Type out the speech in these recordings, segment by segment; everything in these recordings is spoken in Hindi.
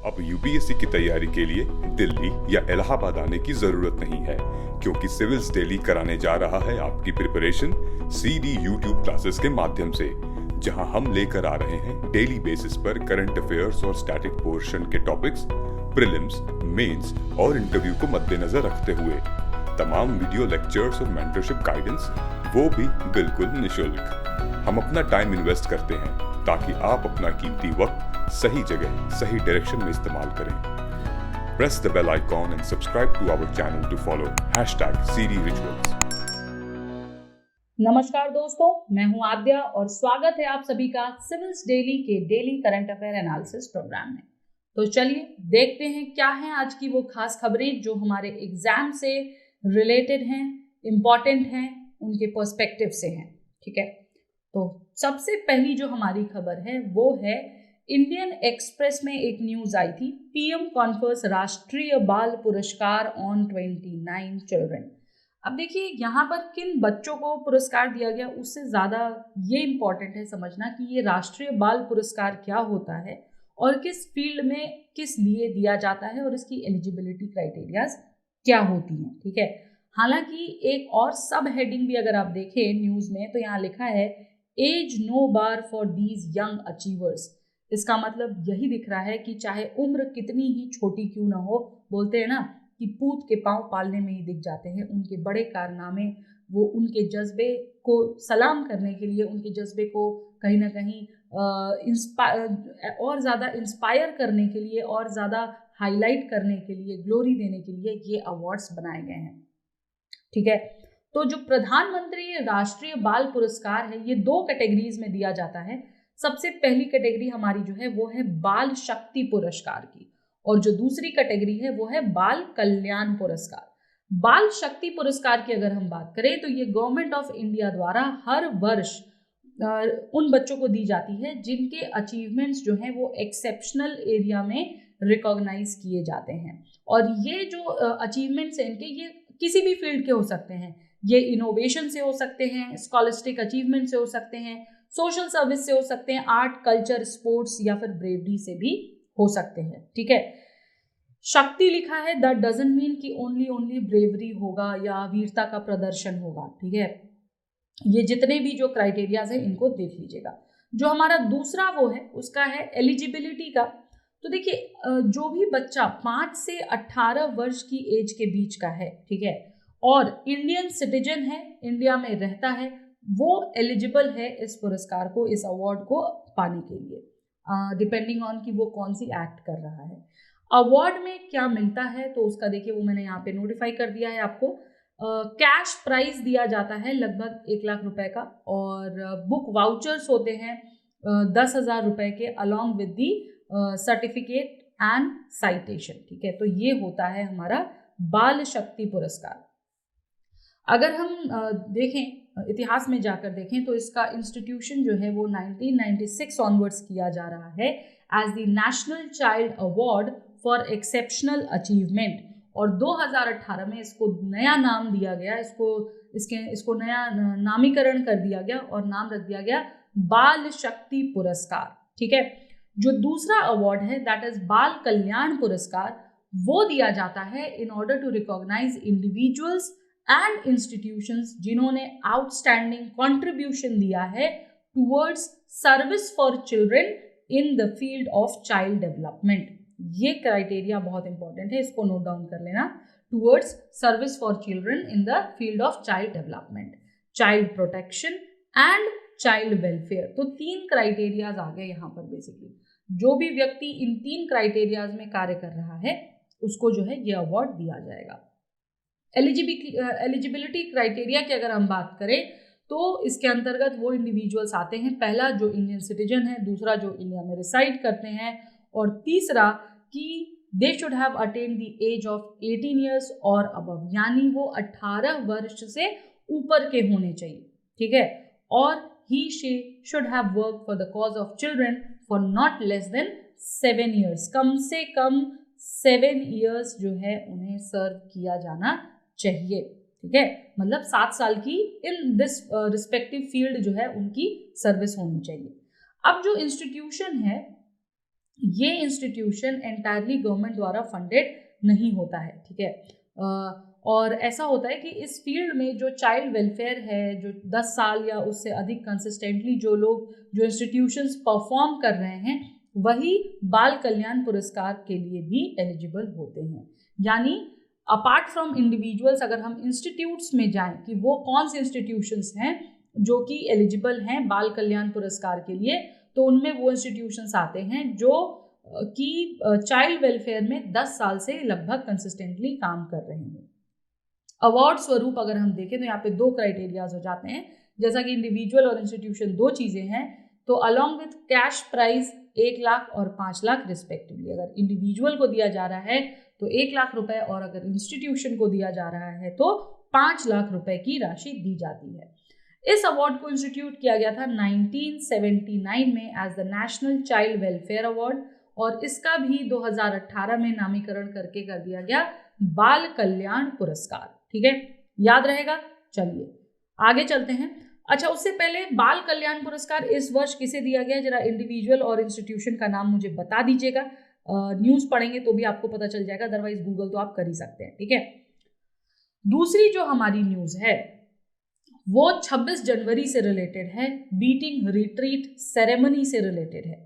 अब यूपीएससी की तैयारी के लिए दिल्ली या इलाहाबाद आने की जरूरत नहीं है, क्योंकि सिविल्स डेली कराने जा रहा है आपकी प्रिपरेशन सीडी यूट्यूब क्लासेस के माध्यम से, जहां हम लेकर आ रहे हैं डेली बेसिस पर करंट अफेयर्स और स्टैटिक पोर्शन के टॉपिक्स, प्रीलिम्स, मेंस और इंटरव्यू को मद्देनजर रखते हुए तमाम वीडियो लेक्चर्स और मेंटरशिप गाइडेंस, वो भी बिल्कुल निशुल्क। हम अपना टाइम इन्वेस्ट करते हैं ताकि आप अपना कीमती वक्त सही जगह सही डायरेक्शन में इस्तेमाल करें। Press the bell icon and subscribe to our channel to follow #CDRituals। नमस्कार दोस्तों, मैं हूं आद्या और स्वागत है आप सभी का सिविल्स डेली के daily current affair analysis programme में। तो चलिए देखते हैं क्या है आज की वो खास खबरें जो हमारे एग्जाम से रिलेटेड हैं, इम्पॉर्टेंट हैं, उनके पर्सपेक्टिव से हैं। ठीक है, तो सबसे पहली जो हमारी खबर है वो है इंडियन एक्सप्रेस में एक न्यूज आई थी, पीएम कॉन्फर्स राष्ट्रीय बाल पुरस्कार ऑन 29 चिल्ड्रन। अब देखिए यहाँ पर किन बच्चों को पुरस्कार दिया गया, उससे ज़्यादा ये इम्पॉर्टेंट है समझना कि ये राष्ट्रीय बाल पुरस्कार क्या होता है और किस फील्ड में किस लिए दिया जाता है और इसकी एलिजिबिलिटी क्राइटेरियाज क्या होती हैं। ठीक है, हालांकि एक और सब हेडिंग भी अगर आप देखें न्यूज़ में तो यहाँ लिखा है age no bar for these young achievers. इसका मतलब यही दिख रहा है कि चाहे उम्र कितनी ही छोटी क्यों ना हो, बोलते हैं ना कि पूत के पांव पालने में ही दिख जाते हैं, उनके बड़े कारनामे वो उनके जज्बे को सलाम करने के लिए, उनके जज्बे को कहीं ना कहीं और ज़्यादा इंस्पायर करने के लिए और ज़्यादा हाईलाइट करने के लिए, ग्लोरी देने के लिए ये अवार्ड्स बनाए गए हैं। ठीक है, तो जो प्रधानमंत्री राष्ट्रीय बाल पुरस्कार है ये 2 कैटेगरीज में दिया जाता है। सबसे पहली कैटेगरी हमारी जो है वो है बाल शक्ति पुरस्कार की, और जो दूसरी कैटेगरी है वो है बाल कल्याण पुरस्कार। बाल शक्ति पुरस्कार की अगर हम बात करें तो ये गवर्नमेंट ऑफ इंडिया द्वारा हर वर्ष उन बच्चों को दी जाती है जिनके अचीवमेंट्स जो हैं वो एक्सेप्शनल एरिया में रिकॉग्नाइज किए जाते हैं। और ये जो अचीवमेंट्स हैं इनके, ये किसी भी फील्ड के हो सकते हैं, ये इनोवेशन से हो सकते हैं, स्कॉलस्टिक अचीवमेंट से हो सकते हैं, सोशल सर्विस से हो सकते हैं, आर्ट, कल्चर, स्पोर्ट्स या फिर ब्रेवरी से भी हो सकते हैं। ठीक है, शक्ति लिखा है, दैट डजंट मीन कि ओनली ब्रेवरी होगा या वीरता का प्रदर्शन होगा। ठीक है, ये जितने भी जो क्राइटेरियाज है इनको देख लीजिएगा। जो हमारा दूसरा वो है उसका है एलिजिबिलिटी का। तो देखिए जो भी बच्चा 5 से 18 वर्ष की एज के बीच का है, ठीक है, और इंडियन सिटीजन है, इंडिया में रहता है, वो एलिजिबल है इस पुरस्कार को, इस अवार्ड को पाने के लिए, डिपेंडिंग ऑन कि वो कौन सी एक्ट कर रहा है। अवार्ड में क्या मिलता है तो उसका देखिए वो मैंने यहाँ पे नोटिफाई कर दिया है आपको। कैश प्राइज दिया जाता है लगभग 1 लाख रुपए का, और बुक वाउचर्स होते हैं 10,000 रुपए के, along with the certificate and citation. ठीक है, तो ये होता है हमारा बाल शक्ति पुरस्कार। अगर हम देखें इतिहास में जाकर देखें तो इसका इंस्टीट्यूशन जो है वो 1996 ऑनवर्ड्स किया जा रहा है as the national child award for exceptional achievement, और 2018 में इसको नया नाम दिया गया, इसको नया नामीकरण कर दिया गया और नाम रख दिया गया बाल शक्ति पुरस्कार। ठीक है, जो दूसरा अवार्ड है दैट इज बाल कल्याण पुरस्कार, वो दिया जाता है in order to recognise individuals and institutions जिन्होंने आउटस्टैंडिंग कंट्रीब्यूशन दिया है towards service for children in the field of child development. ये क्राइटेरिया बहुत इंपॉर्टेंट है, इसको नोट डाउन कर लेना। Towards service for children in the field of child development, child protection and child welfare. तो 3 क्राइटेरियाज आ गए यहाँ पर। बेसिकली जो भी व्यक्ति इन 3 क्राइटेरियाज में कार्य कर रहा है उसको जो है ये अवार्ड दिया जाएगा। एलिजिबिलिटी क्राइटेरिया की अगर हम बात करें तो इसके अंतर्गत वो इंडिविजुअल्स आते हैं, पहला जो इंडियन सिटीजन है, दूसरा जो इंडिया में रिसाइड करते हैं, और तीसरा कि they should have attend the age of 18 years और अबव, यानी वो 18 वर्ष से ऊपर के होने चाहिए। ठीक है, और he she should have work for the cause of children for not less than 7 years, कम से कम 7 ईयर्स जो है उन्हें सर्व किया जाना चाहिए। ठीक है, मतलब 7 साल की इन दिस रिस्पेक्टिव फील्ड जो है उनकी सर्विस होनी चाहिए। अब जो इंस्टीट्यूशन है ये इंस्टीट्यूशन एंटायरली गवर्नमेंट द्वारा फंडेड नहीं होता है, ठीक है। और ऐसा होता है कि इस फील्ड में जो चाइल्ड वेलफेयर है, जो 10 साल या उससे अधिक कंसिस्टेंटली जो लोग जो इंस्टीट्यूशंस परफॉर्म कर रहे हैं, वही बाल कल्याण पुरस्कार के लिए भी एलिजिबल होते हैं। यानी अपार्ट फ्रॉम इंडिविजुअल्स, अगर हम इंस्टीट्यूट्स में जाएं कि वो कौन से इंस्टीट्यूशंस हैं जो कि एलिजिबल हैं बाल कल्याण पुरस्कार के लिए, तो उनमें वो इंस्टीट्यूशंस आते हैं जो कि चाइल्ड वेलफेयर में 10 साल से लगभग कंसिस्टेंटली काम कर रहे हैं। अवार्ड स्वरूप अगर हम देखें तो यहाँ पे 2 क्राइटेरियाज हो जाते हैं, जैसा कि इंडिविजुअल और इंस्टीट्यूशन 2 चीज़ें हैं, तो along with cash prize 1 lakh और 5 लाख रिस्पेक्टिवली। अगर इंडिविजुअल को दिया जा रहा है तो 1 लाख रुपए, और अगर इंस्टीट्यूशन को दिया जा रहा है तो 5 लाख रुपए की राशि दी जाती है। इस अवार्ड को इंस्टीट्यूट किया गया था 1979 में as the national child welfare award, और इसका भी 2018 में नामीकरण करके कर दिया गया बाल कल्याण पुरस्कार, ठीक है, याद रहेगा। चलिए आगे चलते हैं। अच्छा, उससे पहले बाल कल्याण पुरस्कार इस वर्ष किसे दिया गया, जरा इंडिविजुअल और इंस्टीट्यूशन का नाम मुझे बता दीजिएगा। न्यूज़ पढ़ेंगे तो भी आपको पता चल जाएगा, अदरवाइज गूगल तो आप कर ही सकते हैं, ठीक है। दूसरी जो हमारी न्यूज़ है वो 26 जनवरी से रिलेटेड है, बीटिंग रिट्रीट सेरेमनी से रिलेटेड है,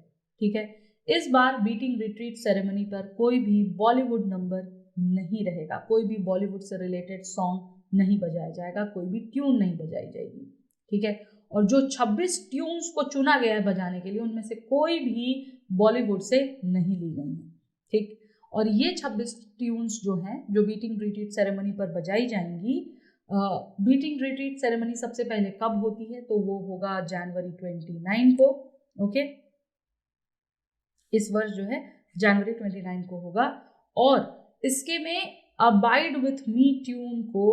ठीक है। इस बार बीटिंग रिट्रीट सेरेमनी पर कोई भी बॉलीवुड नंबर नहीं रहेगा, कोई भी बॉलीवुड से रिलेटेड सॉन्ग नहीं बजाया जाएगा, कोई भी ट्यून नहीं बजाई जाएगी, ठीक है। और जो 26 ट्यून्स को चुना गया है बजाने के लिए, उनमें से कोई भी बॉलीवुड से नहीं ली गई है, ठीक। और ये 26 ट्यून्स जो हैं जो बीटिंग रिट्रीट सेरेमनी पर बजाई जाएंगी, बीटिंग रिट्रीट सेरेमनी सबसे पहले कब होती है, तो वो होगा जनवरी 29 को, ओके। इस वर्ष जो है जनवरी 29 को होगा, और इसके में अबाइड विथ मी ट्यून को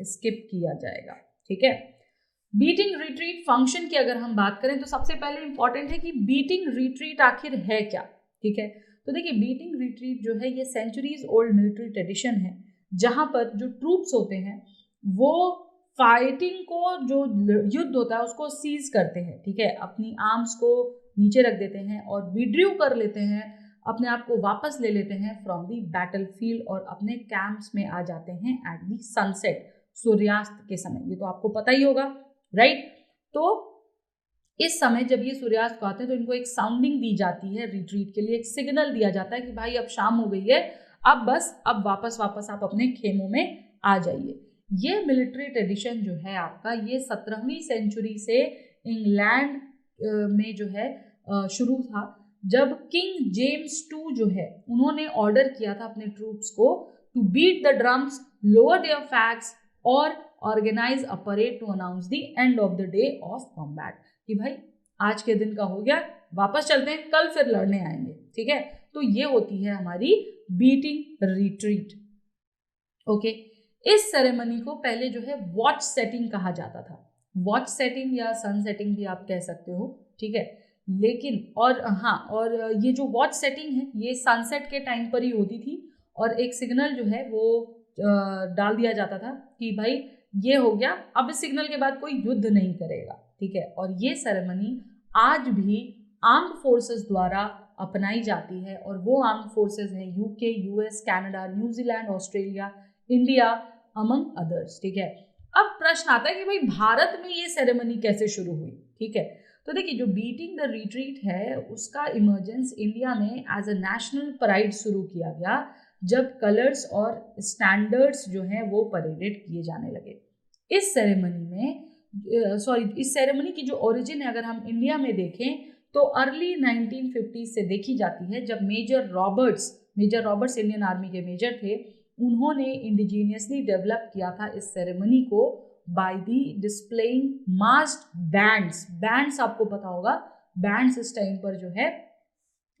स्किप किया जाएगा, ठीक है। बीटिंग रिट्रीट फंक्शन की अगर हम बात करें तो सबसे पहले इंपॉर्टेंट है कि बीटिंग रिट्रीट आखिर है क्या, ठीक है। तो देखिए, बीटिंग रिट्रीट जो है ये सेंचुरीज ओल्ड मिलिट्री ट्रेडिशन है, जहां पर जो ट्रूप्स होते हैं वो फाइटिंग को, जो युद्ध होता है उसको सीज करते हैं, ठीक है, अपनी आर्म्स को नीचे रख देते हैं और विड्रू कर लेते हैं, अपने आप को वापस ले लेते हैं फ्रॉम दी बैटलफील्ड, और अपने कैंप्स में आ जाते हैं एट दी सनसेट, सूर्यास्त के समय। ये तो आपको पता ही होगा, राइट। तो इस समय जब ये सूर्यास्त को आते हैं तो इनको एक साउंडिंग दी जाती है रिट्रीट के लिए, एक सिग्नल दिया जाता है कि भाई अब शाम हो गई है, अब बस अब वापस आप अपने खेमों में आ जाइए। ये मिलिट्री ट्रेडिशन जो है आपका, ये 17वीं सेंचुरी से इंग्लैंड में जो है शुरू था, जब किंग जेम्स II जो है उन्होंने ऑर्डर किया था अपने ट्रूप्स को to beat the drums, lower their flags और organise a parade to announce the end of the day of combat, कि भाई आज के दिन का हो गया, वापस चलते हैं, कल फिर लड़ने आएंगे, ठीक है। तो ये होती है हमारी बीटिंग रिट्रीट, ओके। इस सेरेमनी को पहले जो है वॉच सेटिंग कहा जाता था, वॉच सेटिंग या सन सेटिंग भी आप कह सकते हो, ठीक है। लेकिन और ये जो वॉच सेटिंग है ये सनसेट के टाइम पर ही होती थी, और एक सिग्नल जो है वो डाल दिया जाता था कि भाई ये हो गया, अब इस सिग्नल के बाद कोई युद्ध नहीं करेगा, ठीक है। और ये सेरेमनी आज भी आर्म्ड फोर्सेस द्वारा अपनाई जाती है, और वो आर्म्ड फोर्सेस हैं UK, US, Canada, New Zealand, Australia, India among others, ठीक है। अब प्रश्न आता है कि भाई भारत में ये सेरेमनी कैसे शुरू हुई, ठीक है। तो देखिए, जो बीटिंग द रिट्रीट है उसका इमर्जेंस इंडिया में एज अ नेशनल पराइड शुरू किया गया, जब कलर्स और स्टैंडर्ड्स जो हैं वो परेडेड किए जाने लगे। इस सेरेमनी की जो ओरिजिन है अगर हम इंडिया में देखें तो अर्ली 1950 से देखी जाती है, जब मेजर रॉबर्ट्स इंडियन आर्मी के मेजर थे, उन्होंने इंडिजीनियसली डेवलप किया था इस सेरेमनी को by the displaying massed bands आपको पता होगा, बैंड्स इस टाइम पर जो है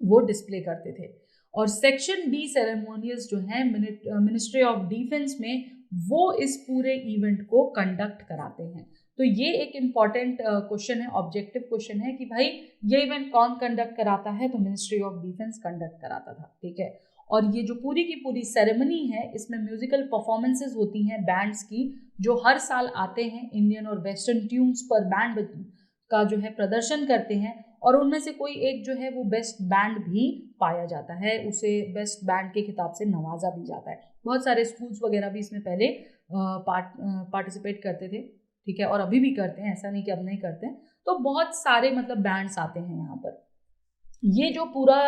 वो डिस्प्ले करते थे। और सेक्शन B सेरेमोनियल्स जो है मिनिस्ट्री ऑफ डिफेंस में, वो इस पूरे इवेंट को कंडक्ट कराते हैं। तो ये एक इम्पॉर्टेंट क्वेश्चन है, ऑब्जेक्टिव क्वेश्चन है कि भाई ये इवेंट कौन कंडक्ट कराता है, तो मिनिस्ट्री ऑफ डिफेंस कंडक्ट कराता था, ठीक है। और ये जो पूरी की पूरी सेरेमनी है इसमें म्यूजिकल परफॉर्मेंसेज होती हैं बैंड्स की, जो हर साल आते हैं इंडियन और वेस्टर्न ट्यून्स पर बैंड का जो है प्रदर्शन करते हैं, और उनमें से कोई एक जो है वो बेस्ट बैंड भी पाया जाता है, उसे बेस्ट बैंड के खिताब से नवाजा भी जाता है। बहुत सारे स्कूल्स वगैरह भी इसमें पहले पार्टिसिपेट करते थे, ठीक है, और अभी भी करते हैं, ऐसा नहीं कि अब नहीं करते हैं। तो बहुत सारे मतलब बैंड्स आते हैं यहाँ पर। ये जो पूरा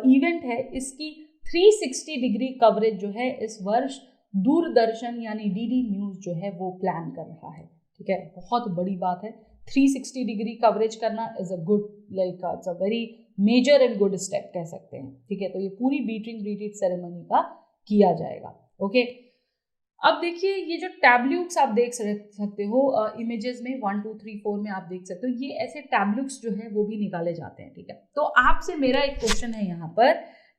इवेंट है इसकी 360 डिग्री कवरेज जो है इस वर्ष दूरदर्शन यानी डीडी न्यूज़ जो है वो प्लान कर रहा है, ठीक है। बहुत बड़ी बात है, 360 डिग्री कवरेज करना is a good, like it's a very major and good step कह सकते हैं, ठीक है। तो ये पूरी बीटिंग रिट्रीट सेरेमनी का किया जाएगा, ओके। अब देखिए ये जो टैब्ल्यूक्स आप देख सकते हो इमेजेस में 1 2 3 4 में आप देख सकते हो, ये ऐसे टैब्ल्यूक्स जो है वो भी निकाले जाते हैं, ठीक है। तो आपसे मेरा एक क्वेश्चन है यहाँ पर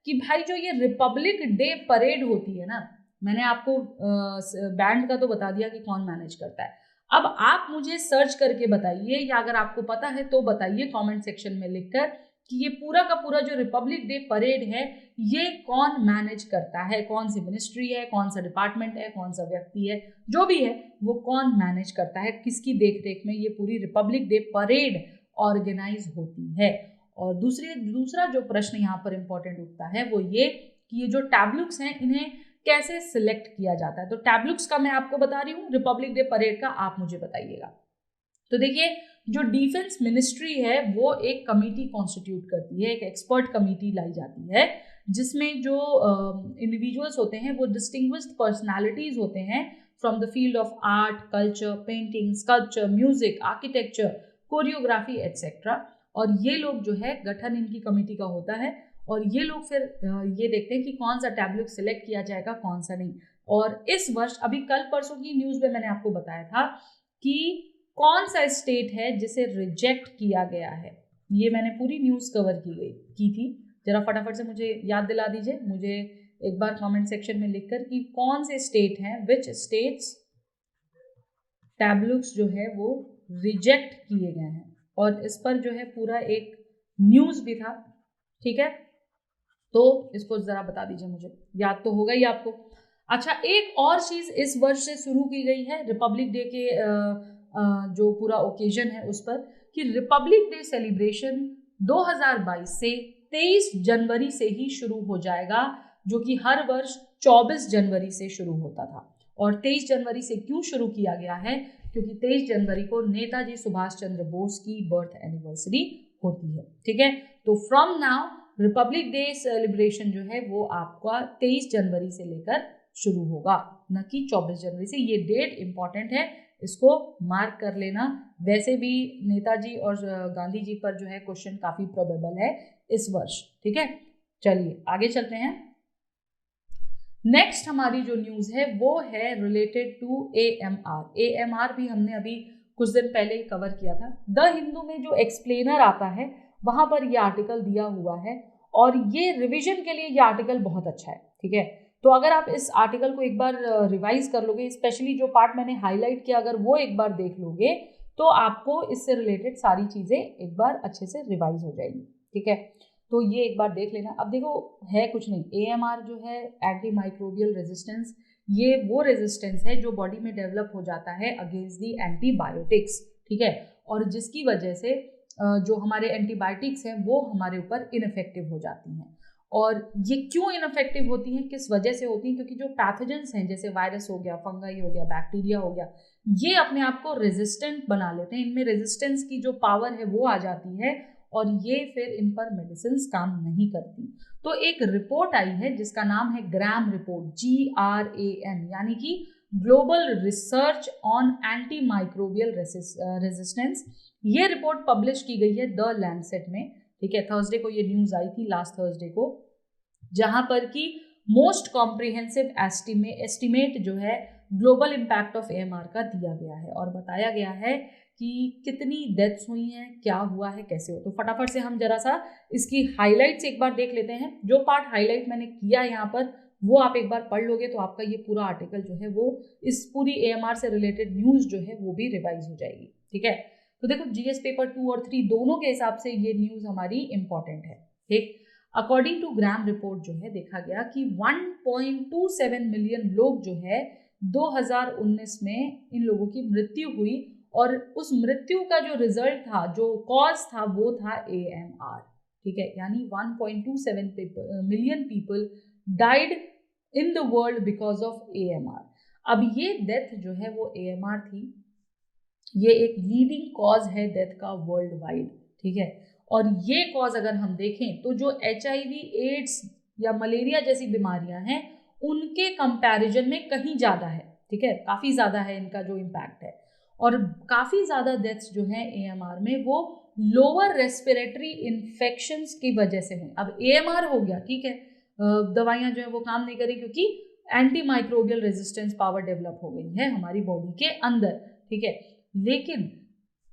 कि भाई जो ये रिपब्लिक डे परेड होती है ना, मैंने आपको बैंड का तो बता दिया कि कौन मैनेज करता है। अब आप मुझे सर्च करके बताइए, या अगर आपको पता है तो बताइए कमेंट सेक्शन में लिखकर कि ये पूरा का पूरा जो रिपब्लिक डे परेड है ये कौन मैनेज करता है, कौन सी मिनिस्ट्री है, कौन सा डिपार्टमेंट है, कौन सा व्यक्ति है, जो भी है वो कौन मैनेज करता है, किसकी देखरेख में ये पूरी रिपब्लिक डे परेड ऑर्गेनाइज होती है। और दूसरा जो प्रश्न यहाँ पर इंपॉर्टेंट उठता है वो ये कि ये जो टैब्लुक्स हैं इन्हें कैसे सिलेक्ट किया जाता है। तो टैब्लुक्स का मैं आपको बता रही हूँ, रिपब्लिक डे परेड का आप मुझे बताइएगा। तो देखिए जो डिफेंस मिनिस्ट्री है वो एक कमेटी कॉन्स्टिट्यूट करती है, एक एक्सपर्ट कमेटी लाई जाती है जिसमें जो इंडिविजुअल्स होते हैं वो डिस्टिंग्विश्ड पर्सनालिटीज होते हैं from the field of art, culture, painting, sculpture, music, architecture, choreography etcetera. और ये लोग जो है गठन इनकी कमेटी का होता है और ये लोग फिर ये देखते हैं कि कौन सा टैब्लुक सिलेक्ट किया जाएगा, कौन सा नहीं। और इस वर्ष अभी कल परसों की न्यूज़ में मैंने आपको बताया था कि कौन सा स्टेट है जिसे रिजेक्ट किया गया है, ये मैंने पूरी न्यूज़ कवर की थी। जरा फटाफट से मुझे याद दिला दीजिए, मुझे एक बार कमेंट सेक्शन में लिखकर कि कौन से स्टेट हैं, विच स्टेट्स टैब्लुक्स जो है वो रिजेक्ट किए गए हैं। और इस पर जो है पूरा एक न्यूज़ भी था, ठीक है। तो इसको जरा बता दीजिए, मुझे याद तो होगा ही आपको। अच्छा, एक और चीज़ इस वर्ष से शुरू की गई है रिपब्लिक डे के जो पूरा ओकेजन है उस पर, कि रिपब्लिक डे सेलिब्रेशन 2022 से 23 जनवरी से ही शुरू हो जाएगा, जो कि हर वर्ष 24 जनवरी से शुरू होता था। और 23 जनवरी से क्यों शुरू किया गया है? क्योंकि 23 जनवरी को नेताजी सुभाष चंद्र बोस की बर्थ एनिवर्सरी होती है, ठीक है। तो from now Republic day celebration जो है वो आपका 23 जनवरी से लेकर शुरू होगा, न कि 24 जनवरी से। ये डेट इंपॉर्टेंट है, इसको मार्क कर लेना। वैसे भी नेताजी और गांधी जी पर जो है क्वेश्चन काफी प्रोबेबल है इस वर्ष, ठीक है। चलिए आगे चलते हैं। नेक्स्ट हमारी जो न्यूज है वो है रिलेटेड टू AMR। AMR भी हमने अभी कुछ दिन पहले ही कवर किया था। द हिंदू में जो एक्सप्लेनर आता है वहां पर ये आर्टिकल दिया हुआ है और ये रिवीजन के लिए ये आर्टिकल बहुत अच्छा है, ठीक है। तो अगर आप इस आर्टिकल को एक बार रिवाइज कर लोगे, स्पेशली जो पार्ट मैंने हाईलाइट किया, अगर वो एक बार देख लोगे तो आपको इससे रिलेटेड सारी चीज़ें एक बार अच्छे से रिवाइज हो जाएगी, ठीक है। तो ये एक बार देख लेना। अब देखो है कुछ नहीं, AMR जो है एंटी माइक्रोबियल रेजिस्टेंस, ये वो रेजिस्टेंस है जो बॉडी में डेवलप हो जाता है अगेंस्ट दी एंटीबायोटिक्स, ठीक है। और जिसकी वजह से जो हमारे एंटीबायोटिक्स हैं वो हमारे ऊपर इनफेक्टिव हो जाती हैं। और ये क्यों इनफेक्टिव होती हैं, किस वजह से होती हैं? क्योंकि जो पैथोजेंस हैं जैसे वायरस हो गया, फंगाई हो गया, बैक्टीरिया हो गया, ये अपने आप को रेजिस्टेंट बना लेते हैं। इनमें रेजिस्टेंस की जो पावर है वो आ जाती है और ये फिर इन पर मेडिसिन काम नहीं करती। तो एक रिपोर्ट आई है जिसका नाम है ग्राम रिपोर्ट, GRAM, यानी कि global research on anti microbial resistance. ये रिपोर्ट पब्लिश की गई है द लैंसेट में, ठीक है। थर्सडे को ये न्यूज आई थी, लास्ट थर्सडे को, जहां पर कि मोस्ट कॉम्प्रिहेंसिव एस्टिमेट जो है ग्लोबल इम्पैक्ट ऑफ AMR का दिया गया है और बताया गया है कि कितनी डेथ्स हुई हैं, क्या हुआ है, कैसे हो। तो फटाफट से हम जरा सा इसकी हाइलाइट्स एक बार देख लेते हैं। जो पार्ट हाईलाइट मैंने किया यहाँ पर वो आप एक बार पढ़ लोगे तो आपका ये पूरा आर्टिकल जो है वो इस पूरी AMR से रिलेटेड न्यूज़ जो है वो भी रिवाइज हो जाएगी, ठीक है। तो देखो GS पेपर 2 और 3 दोनों के हिसाब से ये न्यूज़ हमारी इंपॉर्टेंट है, ठीक। अकॉर्डिंग टू ग्राम रिपोर्ट जो है देखा गया कि 1.27 मिलियन लोग जो है 2019 में इन लोगों की मृत्यु हुई और उस मृत्यु का जो रिजल्ट था, जो कॉज था, वो था AMR, ठीक है। यानी 1.27 million people died in the world because of AMR। अब ये डेथ जो है वो AMR थी, ये एक लीडिंग कॉज है डेथ का वर्ल्ड वाइड, ठीक है। और ये कॉज अगर हम देखें तो जो HIV, एड्स या मलेरिया जैसी बीमारियां हैं उनके कंपैरिजन में कहीं ज़्यादा है, ठीक है, काफ़ी ज़्यादा है इनका जो इम्पैक्ट है। और काफ़ी ज़्यादा डेथ्स जो हैं AMR में वो लोअर रेस्पिरेटरी इन्फेक्शंस की वजह से हुई। अब AMR हो गया, ठीक है, दवाइयाँ जो है वो काम नहीं करी क्योंकि anti microbial resistance power develop हो गई है हमारी बॉडी के अंदर, ठीक है। लेकिन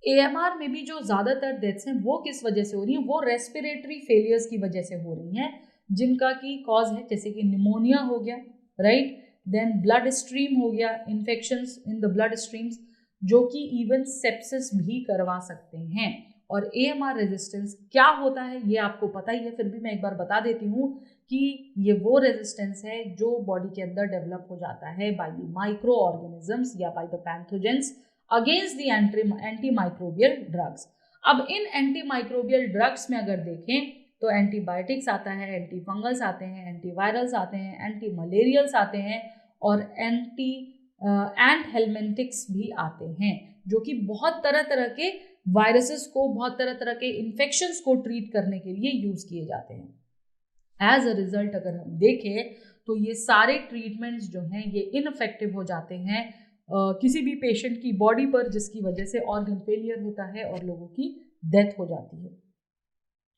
AMR में भी जो ज़्यादातर डेथ्स हैं वो किस वजह से हो रही हैं, वो रेस्पिरेटरी फेलियर्स की वजह से हो रही हैं, जिनका की कॉज है जैसे कि निमोनिया हो गया, राइट, देन ब्लड स्ट्रीम हो गया, infections in the blood streams, जो कि इवन सेप्सिस भी करवा सकते हैं। और AMR रेजिस्टेंस क्या होता है ये आपको पता ही है, फिर भी मैं एक बार बता देती हूँ कि ये वो रेजिस्टेंस है जो बॉडी के अंदर डेवलप हो जाता है बाय द माइक्रो ऑर्गेनिजम्स या by the pathogens against the anti microbial drugs. अब इन एंटी माइक्रोबियल ड्रग्स में अगर देखें तो एंटीबायोटिक्स आता है, एंटी फंगल्स आते हैं, एंटीवायरल्स आते हैं, एंटी मलेरियल्स आते हैं और एंट हेलमेंटिक्स भी आते हैं, जो कि बहुत तरह तरह के वायरसेस को, बहुत तरह तरह के इन्फेक्शंस को ट्रीट करने के लिए यूज किए जाते हैं। एज अ रिजल्ट अगर हम देखें तो ये सारे ट्रीटमेंट्स जो हैं ये इनफेक्टिव हो जाते हैं किसी भी पेशेंट की बॉडी पर, जिसकी वजह से ऑर्गन फेलियर होता है और लोगों की डेथ हो जाती है,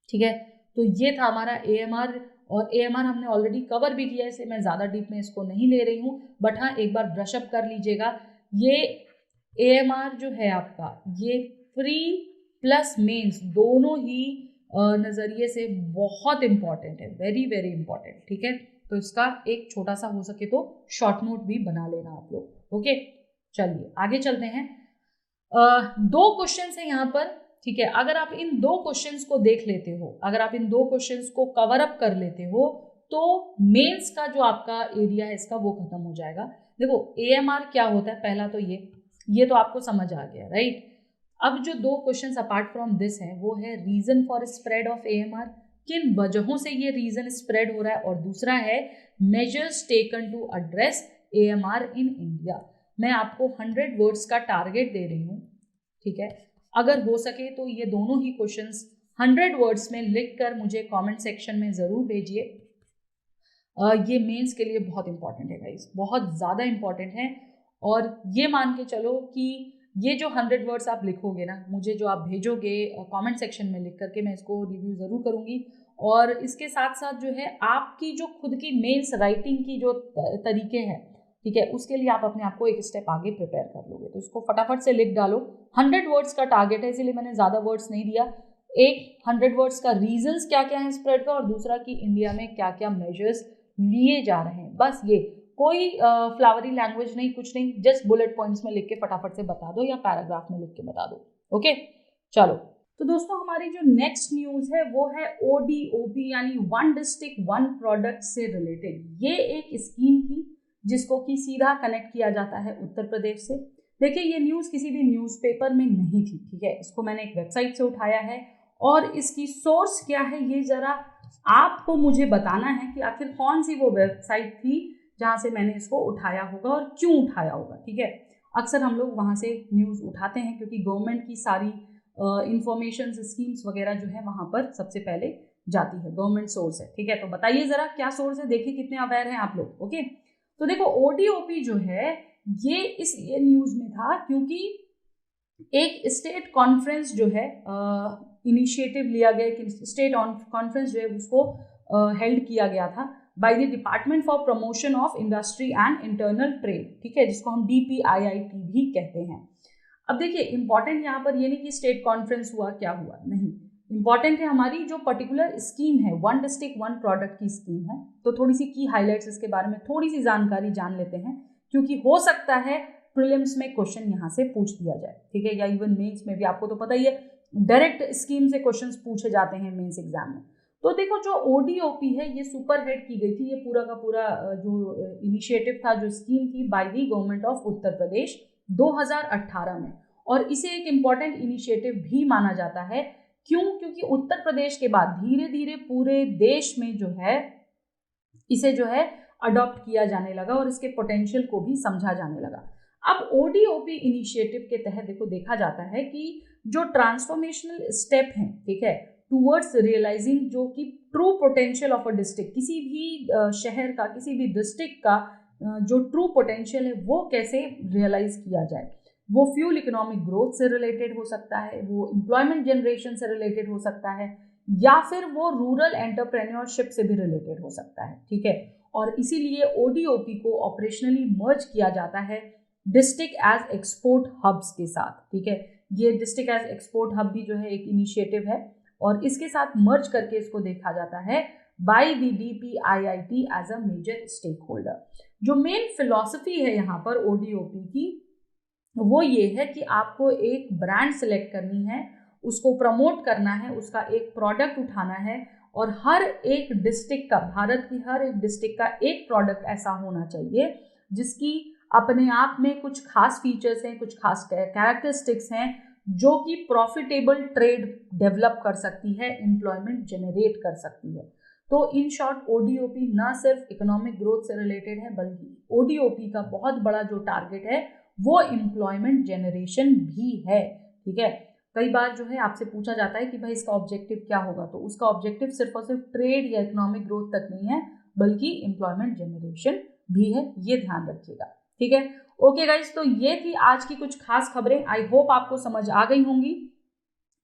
ठीक है। तो ये था हमारा AMR, और AMR हमने ऑलरेडी कवर भी किया है, इसे मैं ज़्यादा डीप में इसको नहीं ले रही हूँ, बट हाँ एक बार ब्रशअप कर लीजिएगा। ये AMR जो है आपका, ये प्री प्लस मेंस दोनों ही नज़रिए से बहुत इम्पॉर्टेंट है, वेरी वेरी इम्पॉर्टेंट, ठीक है। तो इसका एक छोटा सा हो सके तो शॉर्ट नोट भी बना लेना आप लोग, ओके। चलिए आगे चलते हैं। 2 क्वेश्चंस हैं यहाँ पर, ठीक है। अगर आप इन 2 क्वेश्चंस को देख लेते हो, अगर आप इन 2 क्वेश्चंस को कवर अप कर लेते हो तो मेंस का जो आपका एरिया है इसका वो खत्म हो जाएगा। देखो AMR क्या होता है, पहला तो ये तो आपको समझ आ गया, राइट। अब जो 2 क्वेश्चंस अपार्ट फ्रॉम दिस हैं वो है reason for spread of AMR, किन वजहों से ये रीजन स्प्रेड हो रहा है, और दूसरा है measures taken to address AMR in India. मैं आपको 100 वर्ड्स का टारगेट दे रही हूँ, ठीक है। अगर हो सके तो ये दोनों ही क्वेश्चंस 100 वर्ड्स में लिखकर मुझे कमेंट सेक्शन में ज़रूर भेजिए। ये मेंस के लिए बहुत इंपॉर्टेंट है गाइस, बहुत ज़्यादा इंपॉर्टेंट है। और ये मान के चलो कि ये जो 100 वर्ड्स आप लिखोगे ना, मुझे जो आप भेजोगे कमेंट सेक्शन में लिख करके, मैं इसको रिव्यू ज़रूर करूँगी। और इसके साथ साथ जो है आपकी जो खुद की मेंस राइटिंग की जो तरीके हैं, ठीक है, उसके लिए आप अपने आप को एक स्टेप आगे प्रिपेयर कर लोगे। तो इसको फटाफट से लिख डालो। 100 वर्ड्स का टारगेट है, इसीलिए मैंने ज़्यादा वर्ड्स नहीं दिया। एक 100 वर्ड्स का रीजंस क्या क्या है स्प्रेड का, और दूसरा कि इंडिया में क्या क्या मेजर्स लिए जा रहे हैं। बस ये, कोई फ्लावरी लैंग्वेज नहीं, कुछ नहीं, जस्ट बुलेट पॉइंट्स में लिख के फटाफट से बता दो या पैराग्राफ में लिख के बता दो, ओके। चलो तो दोस्तों हमारी जो नेक्स्ट न्यूज़ है वो है ODOP यानी वन डिस्ट्रिक्ट वन प्रोडक्ट से रिलेटेड। ये एक स्कीम थी जिसको कि सीधा कनेक्ट किया जाता है उत्तर प्रदेश से। देखिए ये न्यूज़ किसी भी न्यूज़पेपर में नहीं थी, ठीक है, इसको मैंने एक वेबसाइट से उठाया है, और इसकी सोर्स क्या है ये ज़रा आपको मुझे बताना है कि आखिर कौन सी वो वेबसाइट थी जहाँ से मैंने इसको उठाया होगा और क्यों उठाया होगा, ठीक है। अक्सर हम लोग वहाँ से न्यूज़ उठाते हैं क्योंकि गवर्नमेंट की सारी इंफॉर्मेशन स्कीम्स वगैरह जो है वहाँ पर सबसे पहले जाती है, गवर्नमेंट सोर्स है, ठीक है। तो बताइए ज़रा क्या सोर्स है, देखिए कितने अवेयर हैं आप लोग, ओके। तो देखो ODOP जो है ये इसलिए न्यूज़ में था क्योंकि एक स्टेट कॉन्फ्रेंस जो है इनिशिएटिव लिया गया कि स्टेट कॉन्फ्रेंस जो है उसको हेल्ड किया गया था by the department for promotion of industry and internal trade, ठीक है, जिसको हम DPIIT भी कहते हैं। अब देखिए इंपॉर्टेंट यहाँ पर ये नहीं कि स्टेट कॉन्फ्रेंस हुआ क्या हुआ, नहीं, इंपॉर्टेंट है हमारी जो पर्टिकुलर स्कीम है, वन डिस्ट्रिक्ट वन प्रोडक्ट की स्कीम है। तो थोड़ी सी की हाईलाइट्स इसके बारे में थोड़ी सी जानकारी जान लेते हैं, क्योंकि हो सकता है प्रीलिम्स में क्वेश्चन यहाँ से पूछ दिया जाए, ठीक है, या इवन मेंस में भी। आपको तो पता ही है डायरेक्ट स्कीम से क्वेश्चंस पूछे जाते हैं मेंस एग्जाम में। तो देखो जो ODOP है ये सुपर हेड की गई थी, ये पूरा का पूरा जो इनिशिएटिव था, जो स्कीम थी by the government of Uttar Pradesh 2018 में। और इसे एक इम्पॉर्टेंट इनिशिएटिव भी माना जाता है। क्यों? क्योंकि उत्तर प्रदेश के बाद धीरे धीरे पूरे देश में जो है इसे जो है अडॉप्ट किया जाने लगा और इसके पोटेंशियल को भी समझा जाने लगा। अब ODOP इनिशिएटिव के तहत देखा जाता है कि जो ट्रांसफॉर्मेशनल स्टेप हैं, ठीक है, टूवर्ड्स रियलाइजिंग जो कि true potential of a district, किसी भी शहर का, किसी भी डिस्ट्रिक्ट का जो ट्रू पोटेंशियल है वो कैसे रियलाइज किया जाए। वो फ्यूल इकोनॉमिक ग्रोथ से रिलेटेड हो सकता है, वो एम्प्लॉयमेंट जनरेशन से रिलेटेड हो सकता है, या फिर वो रूरल एंटरप्रेन्योरशिप से भी रिलेटेड हो सकता है, ठीक है। और इसीलिए ODOP को ऑपरेशनली मर्ज किया जाता है डिस्ट्रिक्ट एज एक्सपोर्ट हब्स के साथ, ठीक है। ये डिस्ट्रिक्ट एज एक्सपोर्ट हब भी जो है एक इनिशिएटिव है और इसके साथ मर्ज करके इसको देखा जाता है by the DPIIT as a major stakeholder. जो मेन फिलॉसफी है यहाँ पर ODOP की वो ये है कि आपको एक ब्रांड सेलेक्ट करनी है, उसको प्रमोट करना है, उसका एक प्रोडक्ट उठाना है और हर एक डिस्ट्रिक्ट का, भारत की हर एक डिस्ट्रिक्ट का एक प्रोडक्ट ऐसा होना चाहिए जिसकी अपने आप में कुछ खास फीचर्स हैं, कुछ खास कैरेक्टरिस्टिक्स हैं जो कि प्रॉफिटेबल ट्रेड डेवलप कर सकती है, एम्प्लॉयमेंट जनरेट कर सकती है। तो इन शॉर्ट ODOP ना सिर्फ इकोनॉमिक ग्रोथ से रिलेटेड है बल्कि ODOP का बहुत बड़ा जो टारगेट है वो एम्प्लॉयमेंट जनरेशन भी है, ठीक है। कई बार जो है आपसे पूछा जाता है कि भाई इसका ऑब्जेक्टिव क्या होगा, तो उसका ऑब्जेक्टिव सिर्फ और सिर्फ ट्रेड या इकोनॉमिक ग्रोथ तक नहीं है बल्कि एम्प्लॉयमेंट जनरेशन भी है, ये ध्यान रखिएगा, ठीक है। ओके गाइज, तो ये थी आज की कुछ खास खबरें। आई होप आपको समझ आ गई होंगी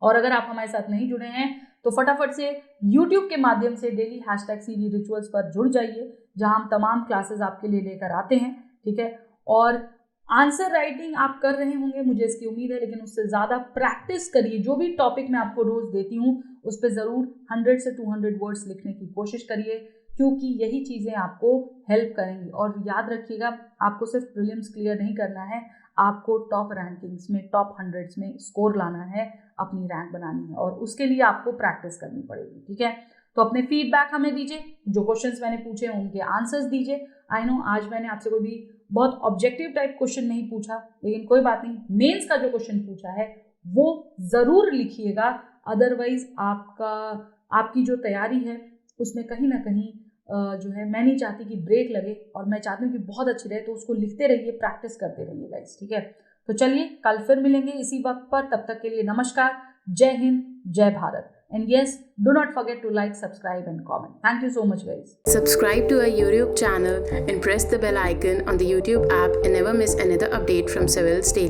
और अगर आप हमारे साथ नहीं जुड़े हैं तो फटाफट से YouTube के माध्यम से डेली #CD रिचुअल्स पर जुड़ जाइए जहां हम तमाम क्लासेस आपके लिए लेकर आते हैं, ठीक है। और आंसर राइटिंग आप कर रहे होंगे, मुझे इसकी उम्मीद है, लेकिन उससे ज़्यादा प्रैक्टिस करिए। जो भी टॉपिक मैं आपको रोज़ देती हूँ उस पर ज़रूर 100 से 200 वर्ड्स लिखने की कोशिश करिए क्योंकि यही चीज़ें आपको हेल्प करेंगी। और याद रखिएगा, आपको सिर्फ प्रीलिम्स क्लियर नहीं करना है, आपको टॉप रैंकिंग्स में, टॉप 100s में स्कोर लाना है, अपनी रैंक बनानी है और उसके लिए आपको प्रैक्टिस करनी पड़ेगी, ठीक है। तो अपने फीडबैक हमें दीजिए, जो क्वेश्चंस मैंने पूछे उनके आंसर्स दीजिए। आई नो आज मैंने आपसे कोई भी बहुत ऑब्जेक्टिव टाइप क्वेश्चन नहीं पूछा, लेकिन कोई बात नहीं, मेंस का जो क्वेश्चन पूछा है वो ज़रूर लिखिएगा, अदरवाइज आपकी जो तैयारी है उसमें कहीं ना कहीं जो है मैं नहीं चाहती कि ब्रेक लगे और मैं चाहती हूँ कि बहुत अच्छी रहे। तो उसको लिखते रहिए, प्रैक्टिस करते रहिए गाइस, ठीक है। तो चलिए कल फिर मिलेंगे इसी वक्त पर, तब तक के लिए नमस्कार, जय हिंद, जय Bharat. And yes, do not forget to like, subscribe and comment. Thank you so much guys. Subscribe to our YouTube channel and press the bell icon on the YouTube app and never miss another update from Civils Daily.